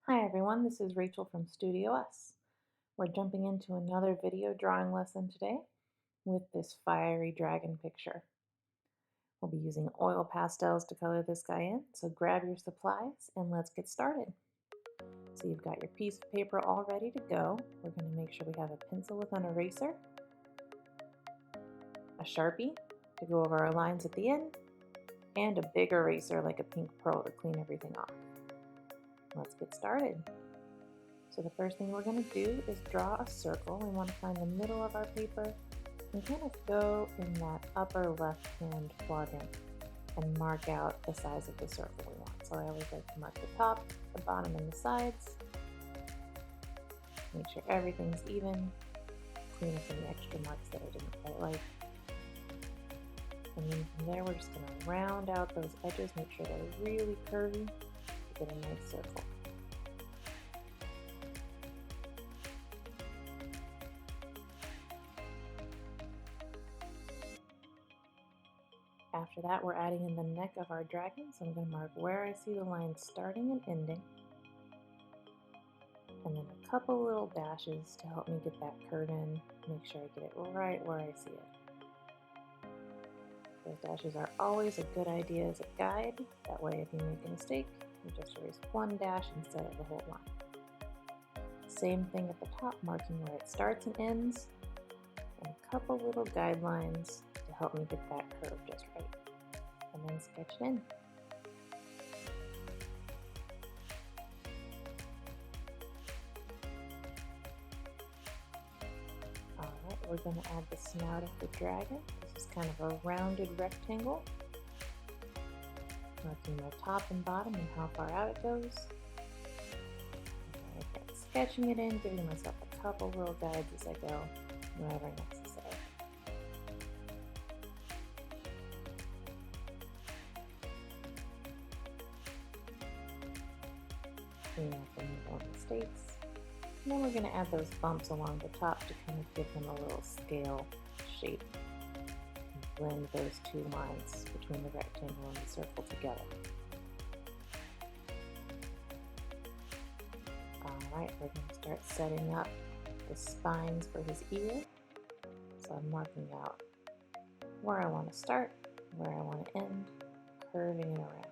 Hi everyone, this is Rachel from StudioUs. We're jumping into another video drawing lesson today with this fiery dragon picture. We'll be using oil pastels to color this guy in, so grab your supplies and let's get started. So you've got your piece of paper all ready to go. We're going to make sure we have a pencil with an eraser, a Sharpie to go over our lines at the end, and a big eraser like a pink pearl to clean everything off. Let's get started. So the first thing we're going to do is draw a circle. We want to find the middle of our paper and kind of go in that upper left-hand quadrant and mark out the size of the circle we want. So I always like to mark the top, the bottom, and the sides. Make sure everything's even. Clean up any extra marks that I didn't quite like. And then from there we're just going to round out those edges, make sure they're really curvy to get a nice circle. After that, we're adding in the neck of our dragon, so I'm going to mark where I see the lines starting and ending, and then a couple little dashes to help me get that curve in, make sure I get it right where I see it. Those dashes are always a good idea as a guide, that way if you make a mistake, you just erase one dash instead of the whole line. Same thing at the top, marking where it starts and ends, and a couple little guidelines to help me get that curve just right, and then sketch it in. Alright, we're going to add the snout of the dragon. This is kind of a rounded rectangle, marking my top and bottom and how far out it goes. Again, sketching it in, giving myself a couple little guides as I go, wherever necessary. Clean up any more mistakes. And then we're going to add those bumps along the top to kind of give them a little scale shape. And blend those two lines between the rectangle and the circle together. Alright, we're going to start setting up the spines for his ear. So I'm marking out where I want to start, where I want to end, curving it around.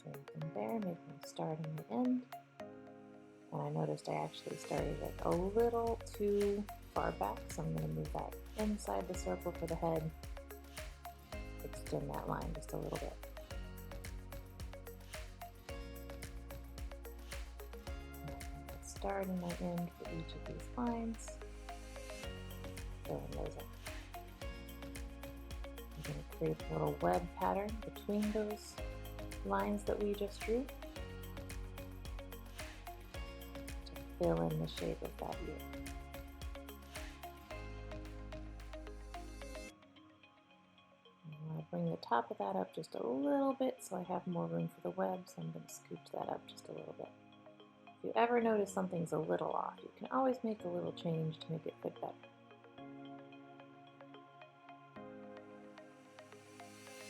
Same thing there, making a start and an end. And I noticed I actually started it a little too far back, so I'm going to move that inside the circle for the head. Extend that line just a little bit. Start and my end for each of these lines. Filling those in. I'm going to create a little web pattern between those lines that we just drew to fill in the shape of that ear. I'll bring the top of that up just a little bit so I have more room for the web, so I'm going to scooch that up just a little bit. If you ever notice something's a little off, you can always make a little change to make it fit better.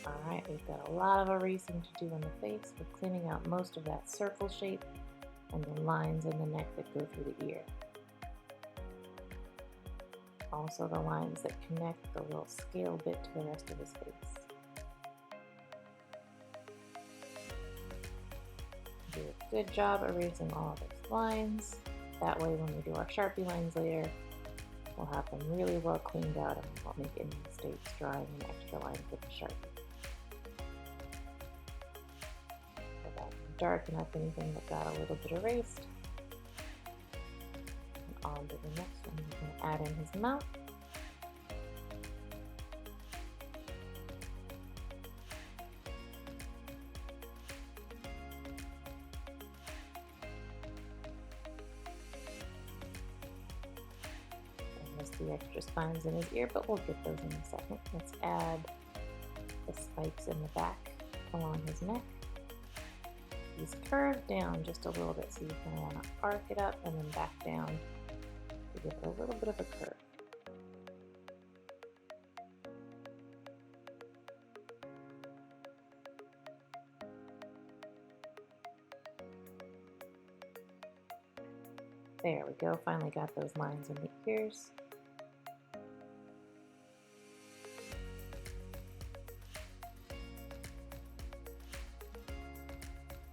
Alright, we've got a lot of erasing to do on the face. We're cleaning out most of that circle shape and the lines in the neck that go through the ear. Also the lines that connect the little scale bit to the rest of his face. Do a good job erasing all of those lines. That way when we do our Sharpie lines later, we'll have them really well cleaned out and we won't make any mistakes drawing in extra lines with the Sharpie. Go back and darken up anything that got a little bit erased. And on to the next one, we're going to add in his mouth. The extra spines in his ear, but we'll get those in a second. Let's add the spikes in the back along his neck. He's curved down just a little bit, so you're going to want to arc it up and then back down to give it a little bit of a curve. There we go, finally got those lines in the ears.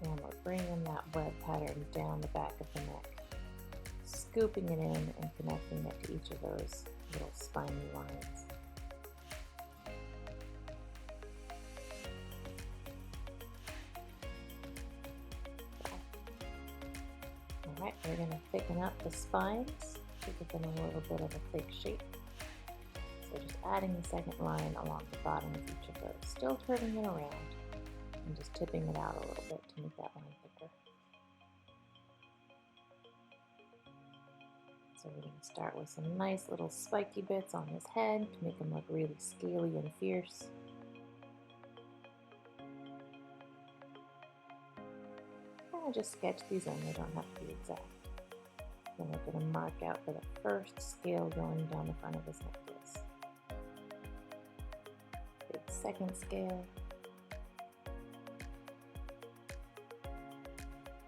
And we're bringing that web pattern down the back of the neck, scooping it in and connecting it to each of those little spiny lines. Alright, we're going to thicken up the spines to give them a little bit of a thick shape. So just adding the second line along the bottom of each of those, still turning it around and just tipping it out a little bit to make that line thicker. So we're going to start with some nice little spiky bits on his head to make him look really scaly and fierce. And just sketch these in, they don't have to be exact. Then we're going to mark out for the first scale going down the front of his necklace. Big second scale.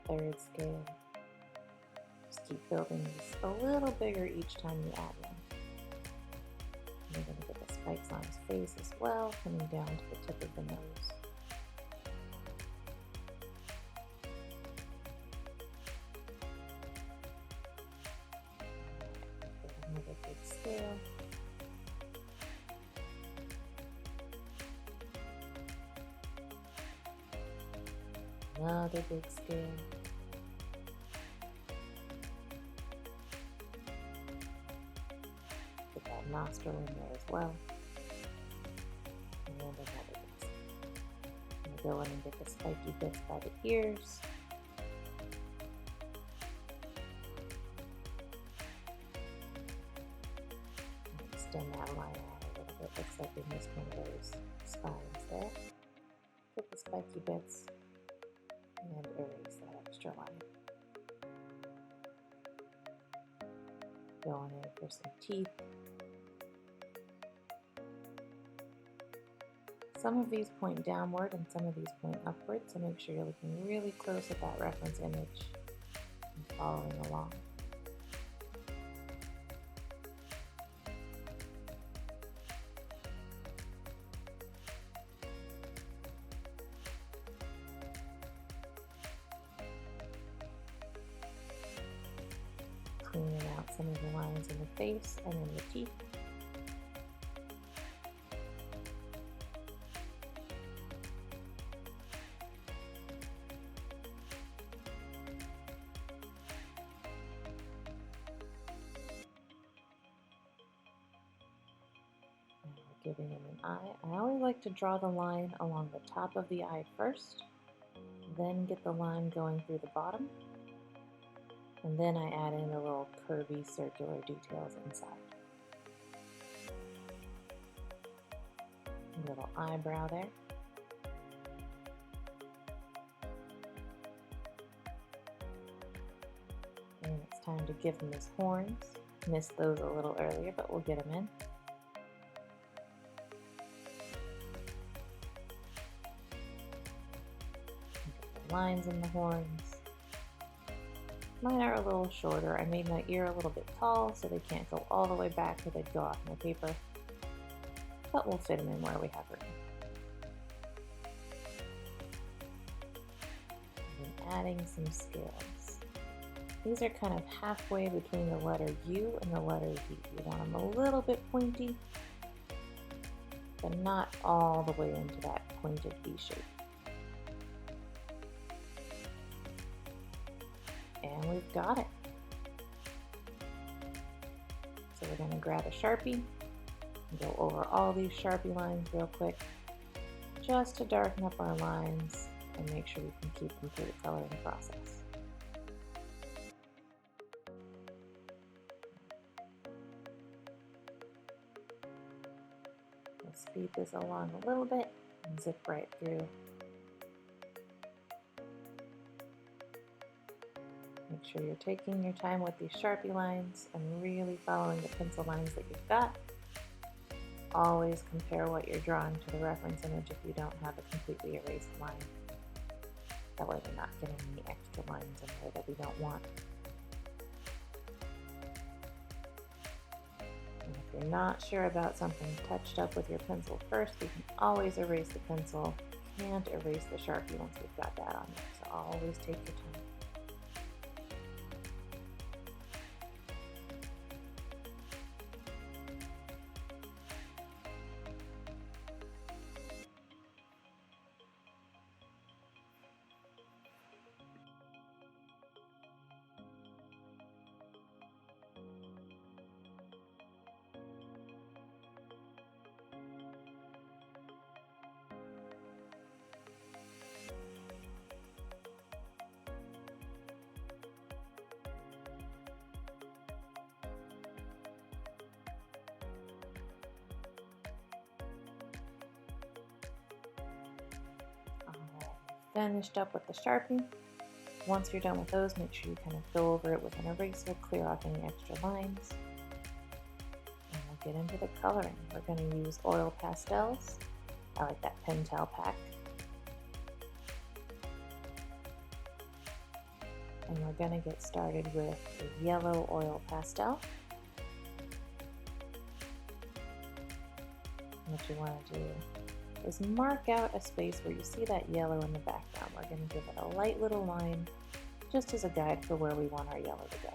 Third scale. Just keep building these a little bigger each time you add one. And you're going to get the spikes on his face as well, coming down to the tip of the nose. Another big scale. Another big scale. Get that nostril in there as well. And another big scale. I'm going to go in and get the spiky bits by the ears. Extend that line out a little bit. Looks like we missed one of those spines there. Get the spiky bits and erase that extra line. Going in for some teeth. Some of these point downward and some of these point upward, so make sure you're looking really close at that reference image and following along. Cleaning out some of the lines in the face and in the teeth. And we're giving him an eye. I always like to draw the line along the top of the eye first, then get the line going through the bottom. And then I add in the little curvy circular details inside. A little eyebrow there. And it's time to give him his horns. Missed those a little earlier, but we'll get them in. Get the lines in the horns. Mine are a little shorter. I made my ear a little bit tall so they can't go all the way back or they'd go off my paper. But we'll fit them in where we have room. And then adding some scales. These are kind of halfway between the letter U and the letter V. You want them a little bit pointy, but not all the way into that pointed V shape. And we've got it. So we're going to grab a Sharpie and go over all these Sharpie lines real quick, just to darken up our lines and make sure we can keep them through the coloring process. We'll speed this along a little bit and zip right through. Make sure you're taking your time with these Sharpie lines and really following the pencil lines that you've got. Always compare what you're drawing to the reference image if you don't have a completely erased line. That way we're not getting any extra lines in there that we don't want. If you're not sure about something touched up with your pencil first, you can always erase the pencil. You can't erase the Sharpie once we've got that on there, so always take your time. Finished up with the Sharpie. Once you're done with those, make sure you kind of go over it with an eraser, clear off any extra lines. And we'll get into the coloring. We're going to use oil pastels. I like that Pentel pack. And we're going to get started with a yellow oil pastel. And what you want to do is mark out a space where you see that yellow in the background. We're going to give it a light little line just as a guide for where we want our yellow to go.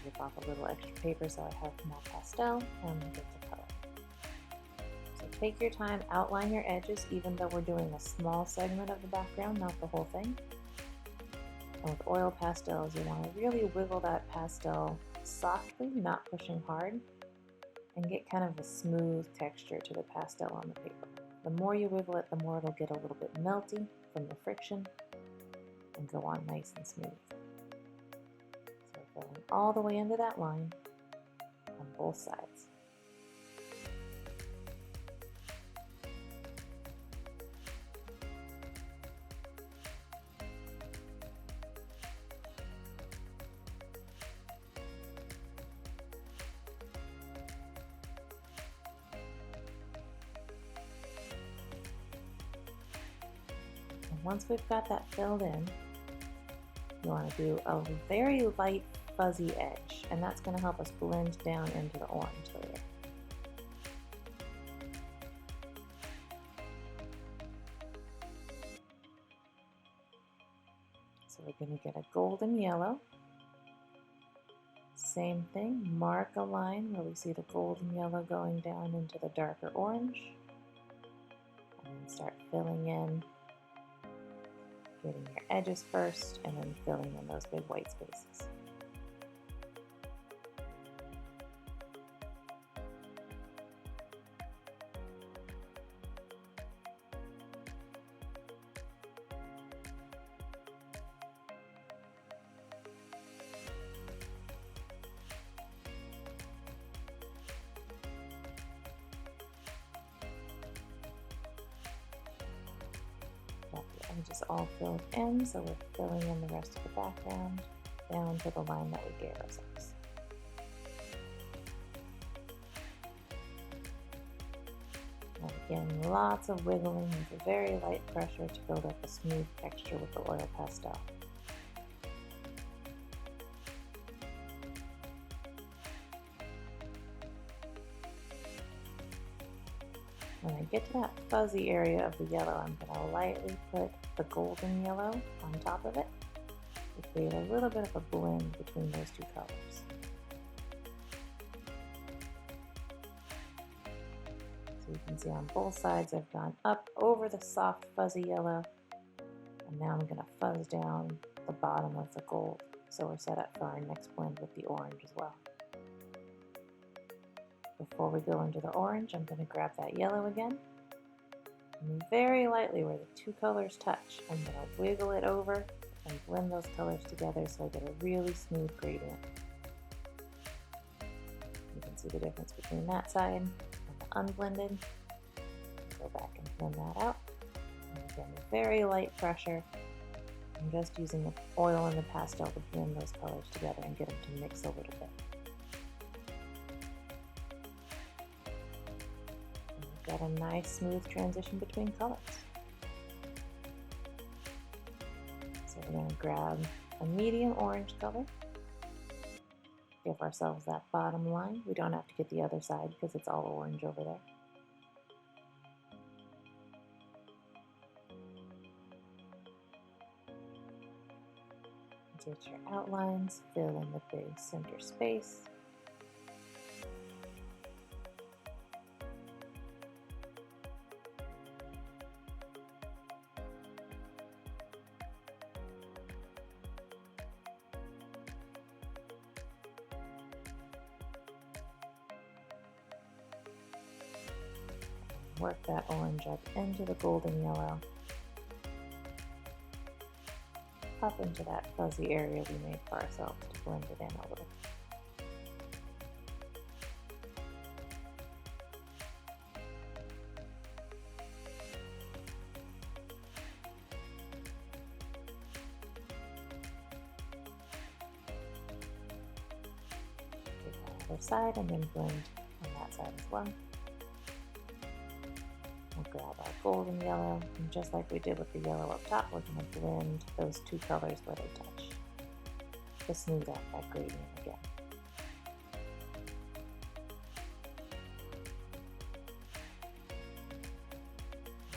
Rip off a little extra paper so I have more pastel and we'll get to color. So take your time, outline your edges even though we're doing a small segment of the background, not the whole thing. And with oil pastels, you want to really wiggle that pastel softly, not pushing hard, and get kind of a smooth texture to the pastel on the paper. The more you wiggle it, the more it'll get a little bit melty from the friction and go on nice and smooth. So we're filling all the way into that line on both sides. Once we've got that filled in, you want to do a very light fuzzy edge, and that's going to help us blend down into the orange later. So we're going to get a golden yellow. Same thing, mark a line where we see the golden yellow going down into the darker orange, and then start filling in, getting your edges first, and then filling in those big white spaces. Got the edges all filled in, so we're filling in the rest of the background down to the line that we gave ourselves. And again, lots of wiggling with a very light pressure to build up a smooth texture with the oil pastel. When I get to that fuzzy area of the yellow, I'm going to lightly put the golden yellow on top of it to create a little bit of a blend between those two colors. So you can see on both sides I've gone up over the soft fuzzy yellow, and now I'm going to fuzz down the bottom of the gold, so we're set up for our next blend with the orange as well. Before we go into the orange, I'm going to grab that yellow again, and very lightly where the two colors touch, I'm going to wiggle it over and blend those colors together so I get a really smooth gradient. You can see the difference between that side and the unblended. Go back and blend that out. And again, very light pressure. I'm just using the oil and the pastel to blend those colors together and get them to mix a little bit. Got a nice smooth transition between colors. So we're going to grab a medium orange color, give ourselves that bottom line. We don't have to get the other side because it's all orange over there. Get your outlines, fill in the big center space. Work that orange up into the golden yellow, up into that fuzzy area we made for ourselves to blend it in a little. Do the other side and then blend on that side as well. We'll grab our golden yellow, and just like we did with the yellow up top, we're going to blend those two colors where they touch to smooth out that gradient again.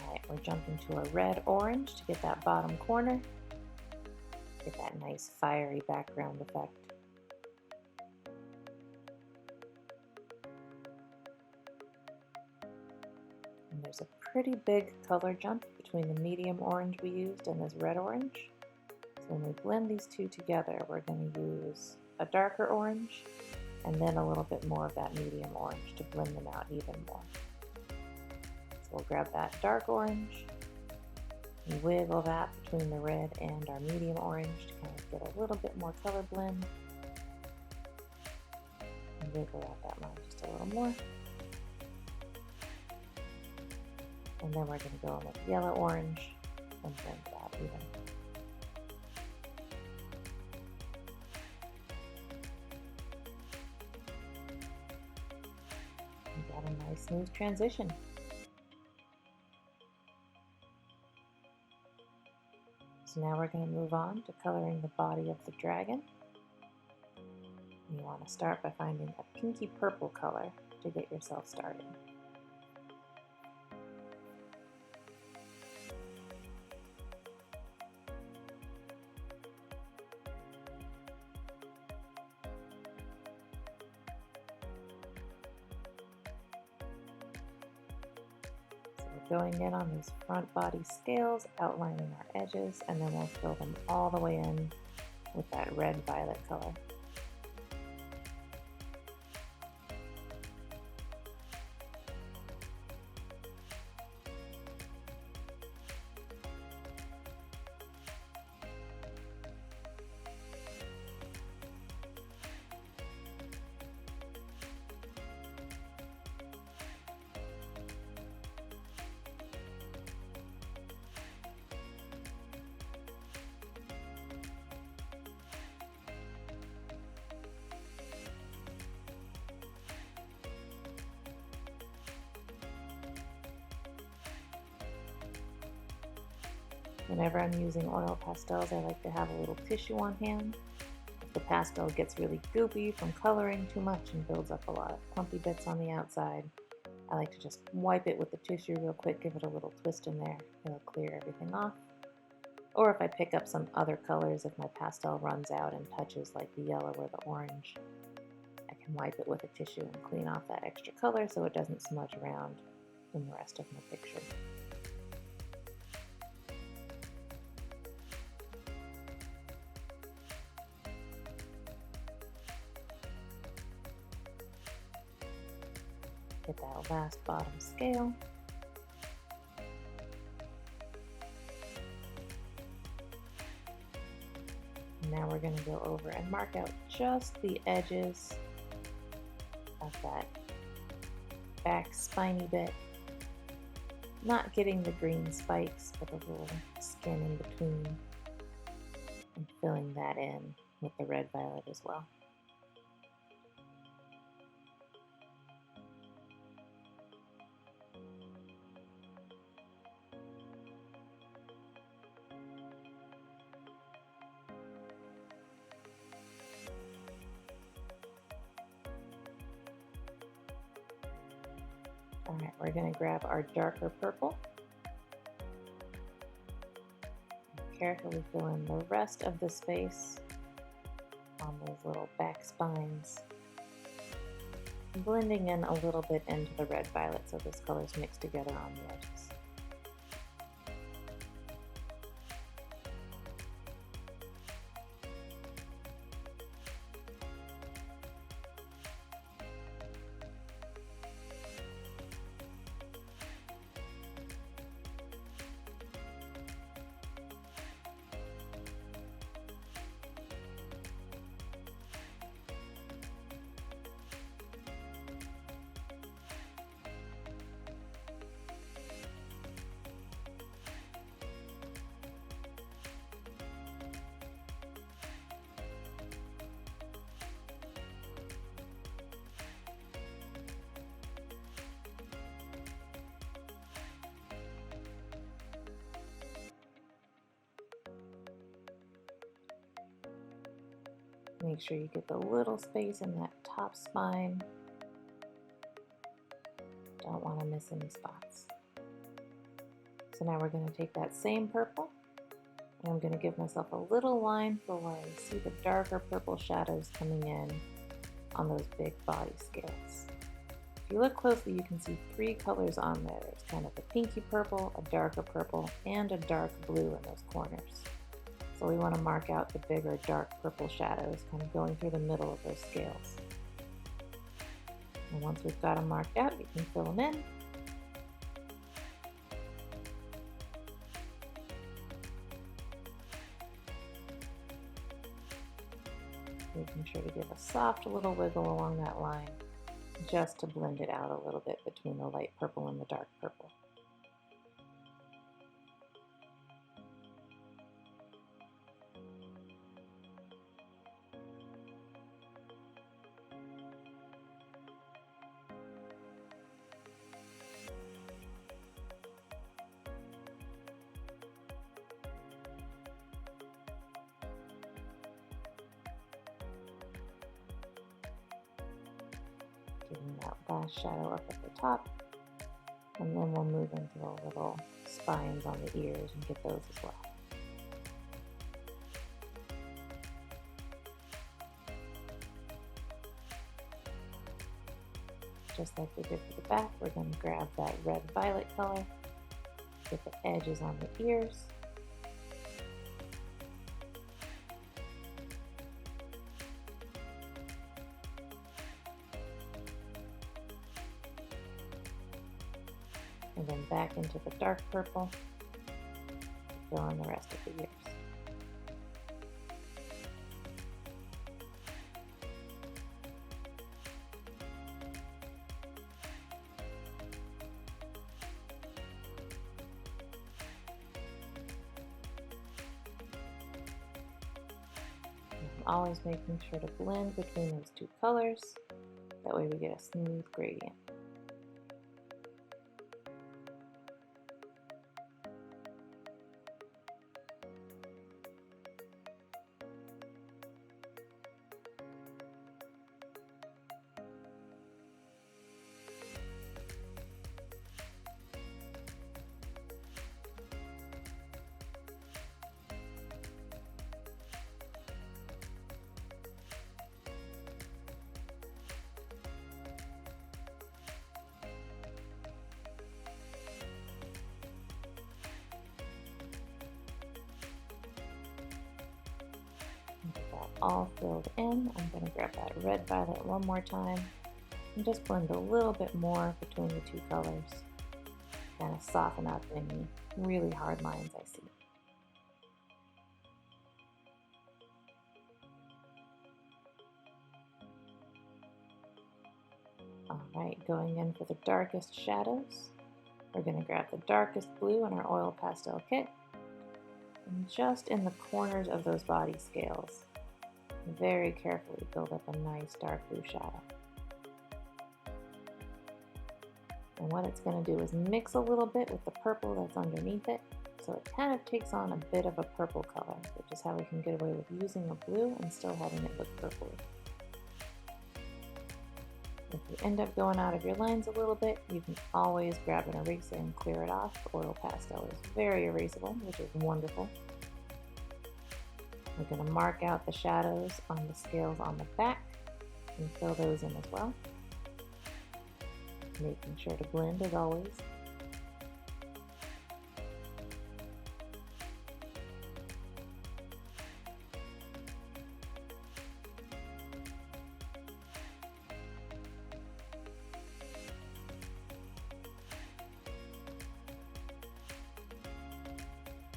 Alright, we're jumping to a red-orange to get that bottom corner, get that nice fiery background effect. And there's a pretty big color jump between the medium orange we used and this red orange. So when we blend these two together, we're going to use a darker orange and then a little bit more of that medium orange to blend them out even more. So we'll grab that dark orange and wiggle that between the red and our medium orange to kind of get a little bit more color blend. And wiggle out that line just a little more. And then we're going to go in with yellow orange and blend that even. We got a nice smooth transition. So now we're going to move on to coloring the body of the dragon. You want to start by finding a pinky purple color to get yourself started. Going in on these front body scales, outlining our edges, and then we'll fill them all the way in with that red-violet color. Whenever I'm using oil pastels, I like to have a little tissue on hand. If the pastel gets really goopy from coloring too much and builds up a lot of clumpy bits on the outside, I like to just wipe it with the tissue real quick, give it a little twist in there. It'll clear everything off. Or if I pick up some other colors, if my pastel runs out and touches like the yellow or the orange, I can wipe it with a tissue and clean off that extra color so it doesn't smudge around in the rest of my picture. Get that last bottom scale. Now we're going to go over and mark out just the edges of that back spiny bit. Not getting the green spikes, but a little skin in between. And filling that in with the red-violet as well. All right, we're going to grab our darker purple. Carefully fill in the rest of the space on those little back spines, blending in a little bit into the red violet so those colors mix together on the edges. Make sure you get the little space in that top spine. Don't want to miss any spots. So now we're going to take that same purple, and I'm going to give myself a little line for where I see the darker purple shadows coming in on those big body scales. If you look closely, you can see three colors on there. There's kind of a pinky purple, a darker purple, and a dark blue in those corners. So we want to mark out the bigger dark purple shadows kind of going through the middle of those scales. And once we've got them marked out, you can fill them in. Making sure to give a soft little wiggle along that line just to blend it out a little bit between the light purple and the dark purple. Getting that last shadow up at the top, and then we'll move into the little spines on the ears and get those as well. Just like we did for the back, we're going to grab that red-violet color, get the edges on the ears, and then back into the dark purple to fill in the rest of the ears. I'm always making sure to blend between those two colors, that way we get a smooth gradient. Get that all filled in. I'm going to grab that red violet one more time and just blend a little bit more between the two colors. Kind of soften up any really hard lines I see. Alright, going in for the darkest shadows, we're going to grab the darkest blue in our oil pastel kit. And just in the corners of those body scales, very carefully build up a nice dark blue shadow. And what it's going to do is mix a little bit with the purple that's underneath it, so it kind of takes on a bit of a purple color, which is how we can get away with using a blue and still having it look purpley. If you end up going out of your lines a little bit, you can always grab an eraser and clear it off. Oil pastel is very erasable, which is wonderful. We're going to mark out the shadows on the scales on the back and fill those in as well. Making sure to blend as always.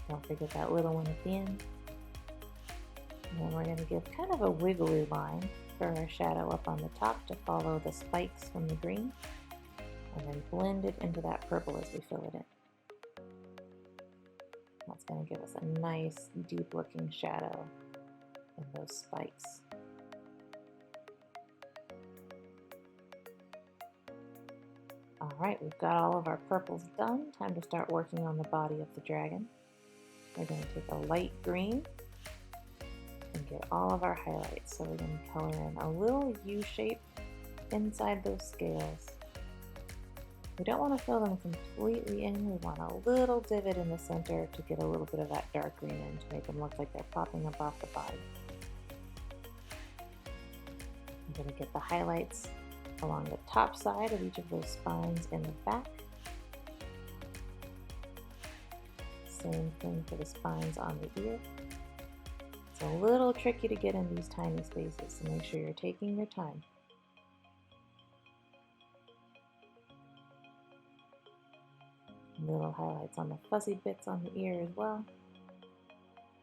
Don't forget that little one at the end. And then we're going to give kind of a wiggly line for our shadow up on the top to follow the spikes from the green. And then blend it into that purple as we fill it in. That's going to give us a nice deep looking shadow in those spikes. Alright, we've got all of our purples done. Time to start working on the body of the dragon. We're going to take a light green and get all of our highlights. So we're going to color in a little U shape inside those scales. We don't want to fill them completely in. We want a little divot in the center to get a little bit of that dark green in to make them look like they're popping up off the body. I'm going to get the highlights along the top side of each of those spines in the back. Same thing for the spines on the ear. It's a little tricky to get in these tiny spaces, so make sure you're taking your time. Little highlights on the fuzzy bits on the ear as well.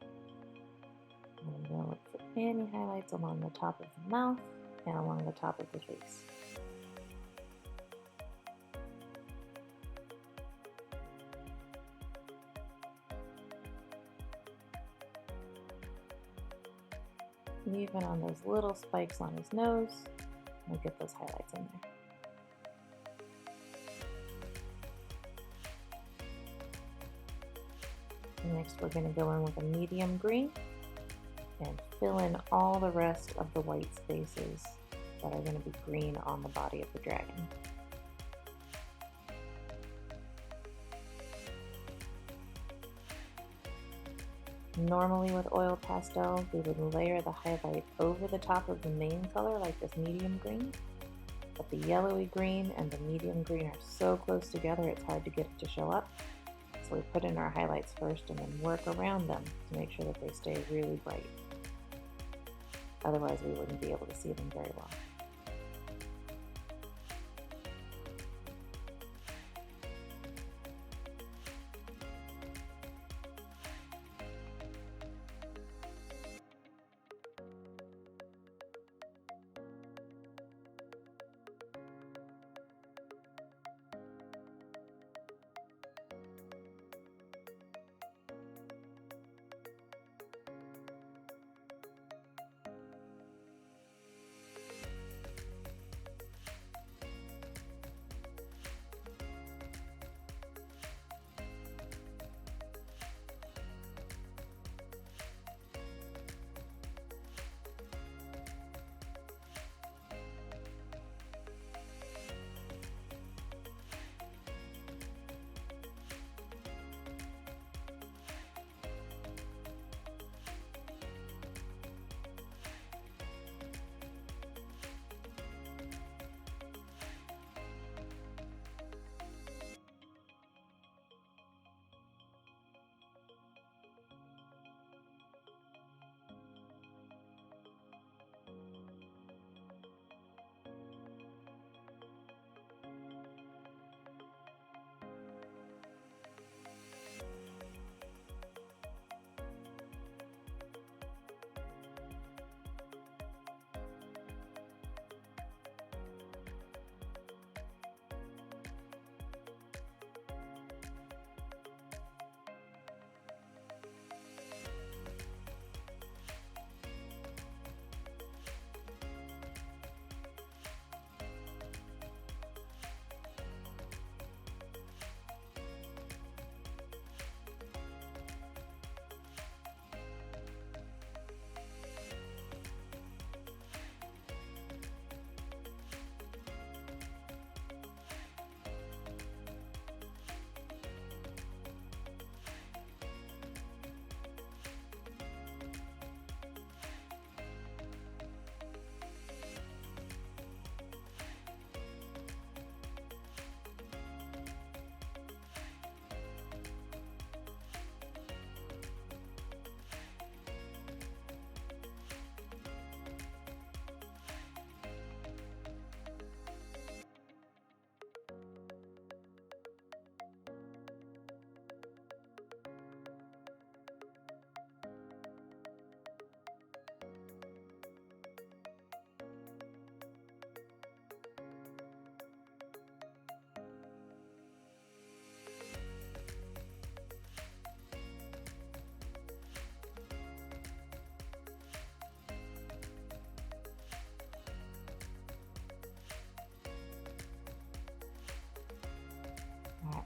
And we're going to look for any highlights along the top of the mouth and along the top of the face. And even on those little spikes on his nose, we'll get those highlights in there. Next, we're going to go in with a medium green and fill in all the rest of the white spaces that are going to be green on the body of the dragon. Normally with oil pastels, we would layer the highlight over the top of the main color like this medium green, but the yellowy green and the medium green are so close together it's hard to get it to show up. So we put in our highlights first and then work around them to make sure that they stay really bright. Otherwise we wouldn't be able to see them very well.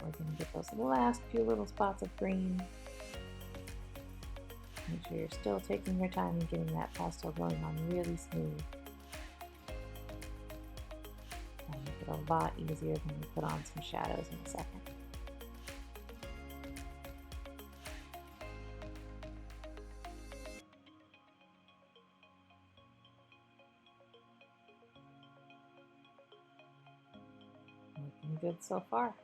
we're going to get those last few little spots of green. Make sure you're still taking your time and getting that pastel going on really smooth. That'll make it a lot easier when we put on some shadows in a second. Looking good so far.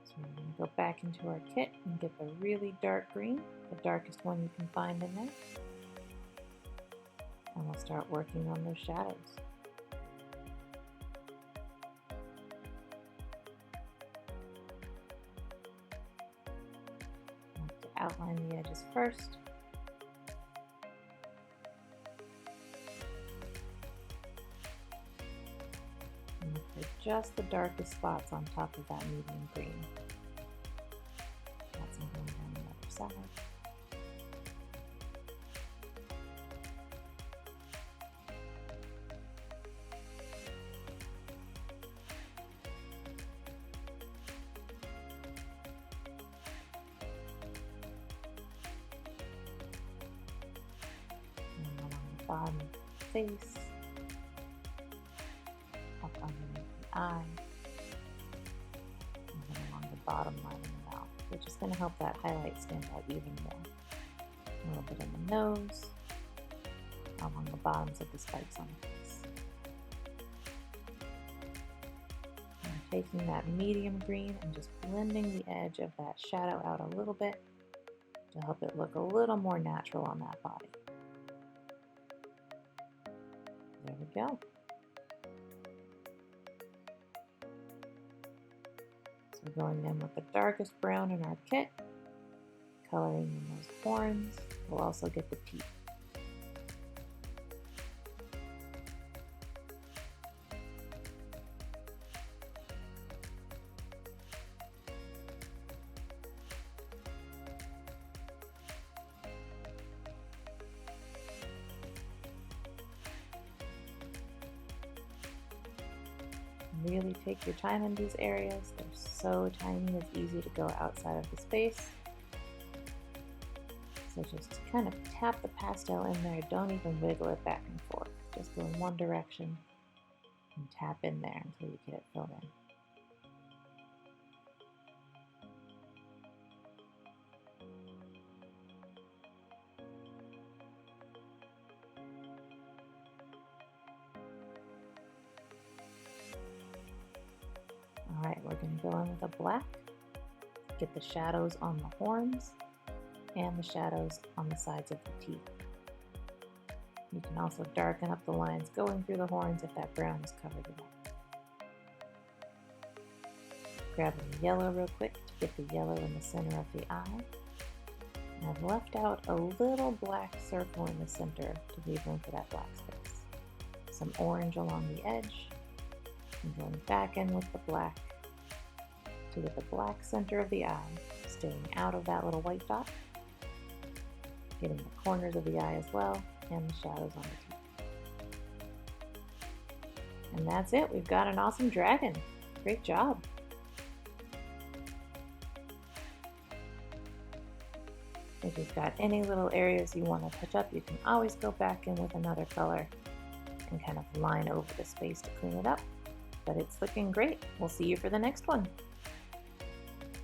So we're going to go back into our kit and get the really dark green, the darkest one you can find in there. And we'll start working on those shadows. I like to outline the edges first. And look for just the darkest spots on top of that medium green. That's going down the other side. And along the bottom of the face, up underneath the eye, and then along the bottom line of the mouth, which is going to help that highlight stand out even more. A little bit in the nose, along the bottoms of the spikes on the face. And taking that medium green and just blending the edge of that shadow out a little bit to help it look a little more natural on that body. There we go. So we're going in with the darkest brown in our kit, coloring in those horns. We'll also get the teeth. Really take your time in these areas. They're so tiny, it's easy to go outside of the space. So just kind of tap the pastel in there. Don't even wiggle it back and forth. Just go in one direction and tap in there until you get it filled in. Alright, we're going to go in with a black, get the shadows on the horns and the shadows on the sides of the teeth. You can also darken up the lines going through the horns if that brown is covered in it. Grabbing the yellow real quick to get the yellow in the center of the eye. And I've left out a little black circle in the center to leave room for that black space. Some orange along the edge. And going back in with the black to get the black center of the eye, staying out of that little white dot, getting the corners of the eye as well, and the shadows on the teeth. And that's it, we've got an awesome dragon. Great job. If you've got any little areas you want to touch up, you can always go back in with another color and kind of line over the space to clean it up. But it's looking great. We'll see you for the next one.